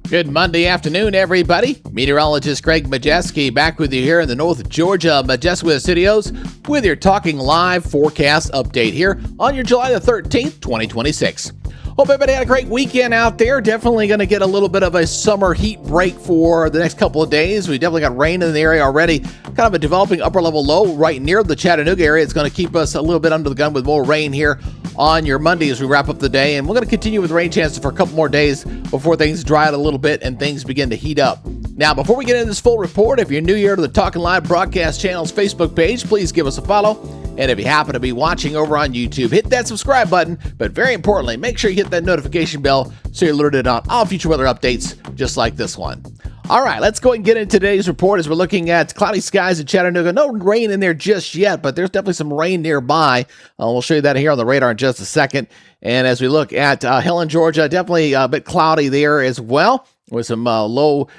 Good Monday afternoon, everybody. Meteorologist Greg Majestic back with you here in the North Georgia Majestic Studios with your Talking Live forecast update here on your July the 13th, 2026. Hope everybody had a great weekend out there. Definitely going to get a little bit of a summer heat break for the next couple of days. We definitely got rain in the area already. Kind of a developing upper level low right near the Chattanooga area. It's going to keep us a little bit under the gun with more rain here on your Monday as we wrap up the day. And we're going to continue with rain chances for a couple more days before things dry out a little bit and things begin to heat up. Now, before we get into this full report, if you're new here to the Talking Live Broadcast Channel's Facebook page, please give us a follow. And if you happen to be watching over on YouTube, hit that subscribe button. But very importantly, make sure you hit that notification bell so you're alerted on all future weather updates just like this one. All right, let's go and get into today's report as we're looking at cloudy skies in Chattanooga. No rain in there just yet, but there's definitely some rain nearby. We'll show you that here on the radar in just a second. And as we look at Helen, Georgia, definitely a bit cloudy there as well, with some low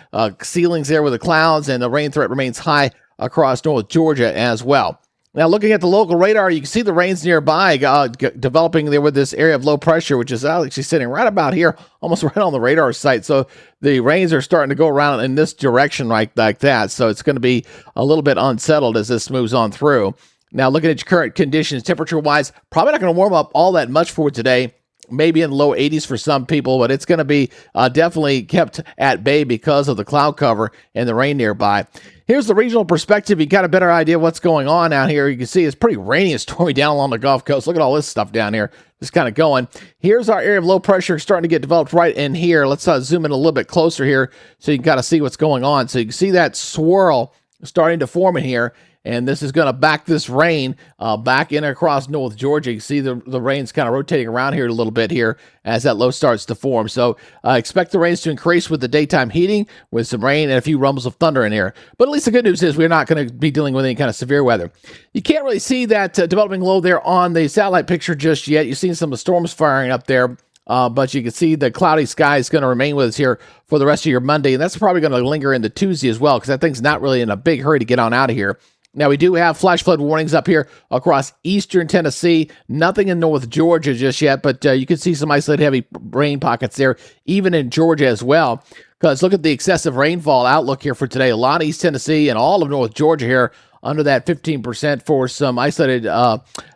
ceilings there with the clouds, and the rain threat remains high across North Georgia as well. Now, looking at the local radar, you can see the rains nearby developing there with this area of low pressure, which is actually sitting right about here, almost right on the radar site. So the rains are starting to go around in this direction like that. So it's going to be a little bit unsettled as this moves on through. Now, looking at your current conditions, temperature-wise, probably not going to warm up all that much for today. Maybe in the low 80s for some people, but it's going to be definitely kept at bay because of the cloud cover and the rain nearby. Here's the regional perspective. You got a better idea of what's going on out here. You can see it's pretty rainy and stormy down along the Gulf Coast. Look at all this stuff down here. Just kind of going. Here's our area of low pressure starting to get developed right in here. Let's zoom in a little bit closer here so you can kind of see what's going on. So you can see that swirl starting to form in here. And this is going to back this rain back in across North Georgia. You see the rain's kind of rotating around here a little bit here as that low starts to form. So expect the rains to increase with the daytime heating, with some rain and a few rumbles of thunder in here. But at least the good news is we're not going to be dealing with any kind of severe weather. You can't really see that developing low there on the satellite picture just yet. You've seen some of the storms firing up there. But you can see the cloudy sky is going to remain with us here for the rest of your Monday. And that's probably going to linger into Tuesday as well, because that thing's not really in a big hurry to get on out of here. Now, we do have flash flood warnings up here across eastern Tennessee. Nothing in North Georgia just yet, but you can see some isolated heavy rain pockets there, even in Georgia as well. Because look at the excessive rainfall outlook here for today. A lot of East Tennessee and all of North Georgia here under that 15% for some isolated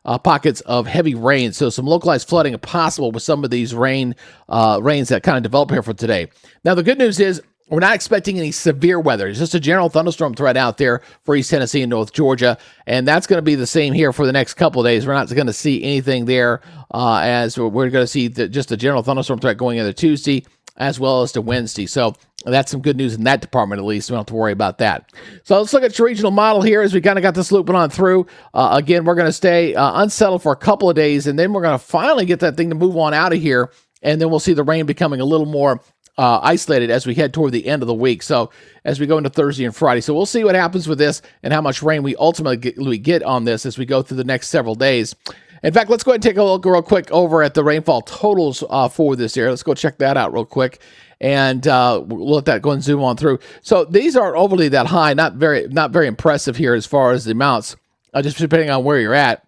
pockets of heavy rain. So some localized flooding possible with some of these rains that kind of develop here for today. Now, the good news is, we're not expecting any severe weather. It's just a general thunderstorm threat out there for East Tennessee and North Georgia, and that's going to be the same here for the next couple of days. We're not going to see anything there as we're going to see just a general thunderstorm threat going into Tuesday as well as to Wednesday. So that's some good news in that department, at least. We don't have to worry about that. So let's look at your regional model here as we kind of got this looping on through. Again, we're going to stay unsettled for a couple of days, and then we're going to finally get that thing to move on out of here, and then we'll see the rain becoming a little more isolated as we head toward the end of the week. So as we go into Thursday and Friday. So we'll see what happens with this and how much rain we ultimately get on this as we go through the next several days. In fact, let's go ahead and take a look real quick over at the rainfall totals for this area. Let's go check that out real quick. And we'll let that go and zoom on through. So these aren't overly that high, not very impressive here as far as the amounts, just depending on where you're at.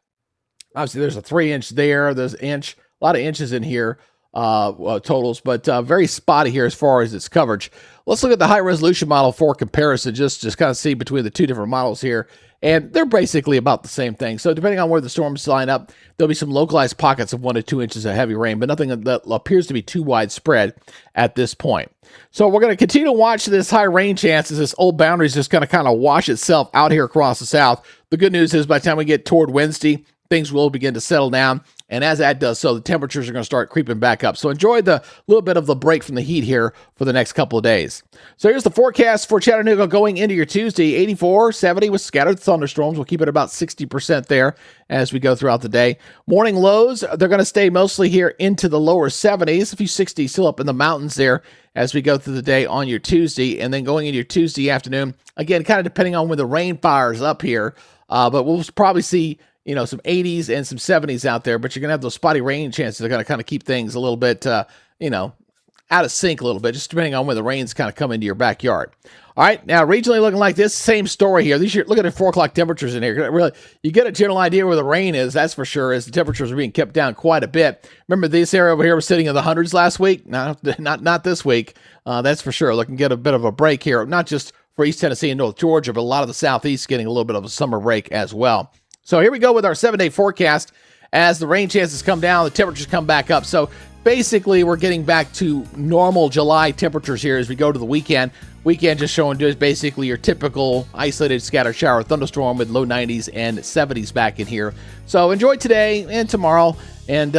Obviously, there's a 3-inch there. There's an inch, a lot of inches in here. Totals, but very spotty here as far as its coverage. Let's look at the high resolution model for comparison, just kind of see between the two different models here, and they're basically about the same thing. So depending on where the storms line up, there'll be some localized pockets of 1 to 2 inches of heavy rain, but nothing that appears to be too widespread at this point. So we're going to continue to watch this high rain chance as this old boundary is just going to kind of wash itself out here across the south. The good news is by the time we get toward Wednesday, things will begin to settle down. And as that does so, the temperatures are going to start creeping back up. So enjoy the little bit of the break from the heat here for the next couple of days. So here's the forecast for Chattanooga going into your Tuesday. 84, 70 with scattered thunderstorms. We'll keep it about 60% there as we go throughout the day. Morning lows, they're going to stay mostly here into the lower 70s. A few 60s still up in the mountains there as we go through the day on your Tuesday. And then going into your Tuesday afternoon, again, kind of depending on when the rain fires up here. But we'll probably see some 80s and some 70s out there, but you're going to have those spotty rain chances that are going to kind of keep things a little bit, out of sync a little bit, just depending on when the rain's kind of come into your backyard. All right, now regionally looking like this, same story here. Look at the 4 o'clock temperatures in here. Really, you get a general idea where the rain is, that's for sure, as the temperatures are being kept down quite a bit. Remember this area over here was sitting in the hundreds last week? No, not this week. That's for sure. Looking to get a bit of a break here, not just for East Tennessee and North Georgia, but a lot of the Southeast getting a little bit of a summer break as well. So here we go with our 7-day forecast. As the rain chances come down, the temperatures come back up. So basically, we're getting back to normal July temperatures here as we go to the weekend. Weekend just showing just basically your typical isolated scattered shower thunderstorm with low 90s and 70s back in here. So enjoy today and tomorrow. And,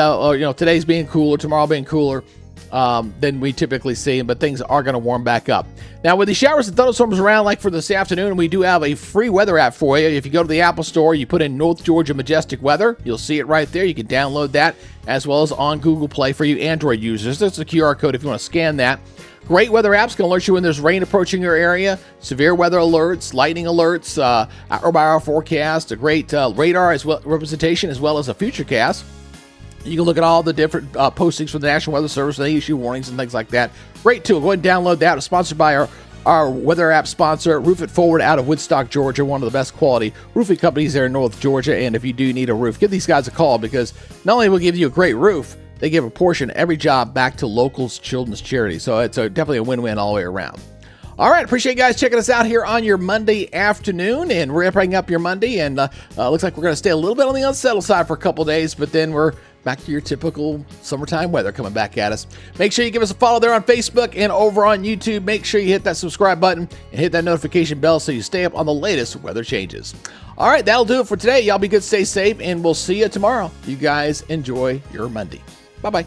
today's being cooler, tomorrow being cooler than we typically see, but things are going to warm back up. Now, with the showers and thunderstorms around, like for this afternoon, we do have a free weather app for you. If you go to the Apple Store, you put in North Georgia Majestic Weather, you'll see it right there. You can download that, as well as on Google Play for you Android users. There's a QR code if you want to scan that. Great weather apps can alert you when there's rain approaching your area, severe weather alerts, lightning alerts, hour-by-hour forecast, a great radar as well representation, as well as a futurecast. You can look at all the different postings from the National Weather Service. They issue warnings and things like that. Great tool. Go ahead and download that. It's sponsored by our weather app sponsor, Roof It Forward out of Woodstock, Georgia, one of the best quality roofing companies there in North Georgia. And if you do need a roof, give these guys a call, because not only will give you a great roof, they give a portion of every job back to local children's charity. So it's definitely a win-win all the way around. All right, appreciate you guys checking us out here on your Monday afternoon, and we're wrapping up your Monday, and looks like we're going to stay a little bit on the unsettled side for a couple days, but then we're back to your typical summertime weather coming back at us. Make sure you give us a follow there on Facebook and over on YouTube. Make sure you hit that subscribe button and hit that notification bell so you stay up on the latest weather changes. All right, that'll do it for today. Y'all be good, stay safe, and we'll see you tomorrow. You guys enjoy your Monday. Bye-bye.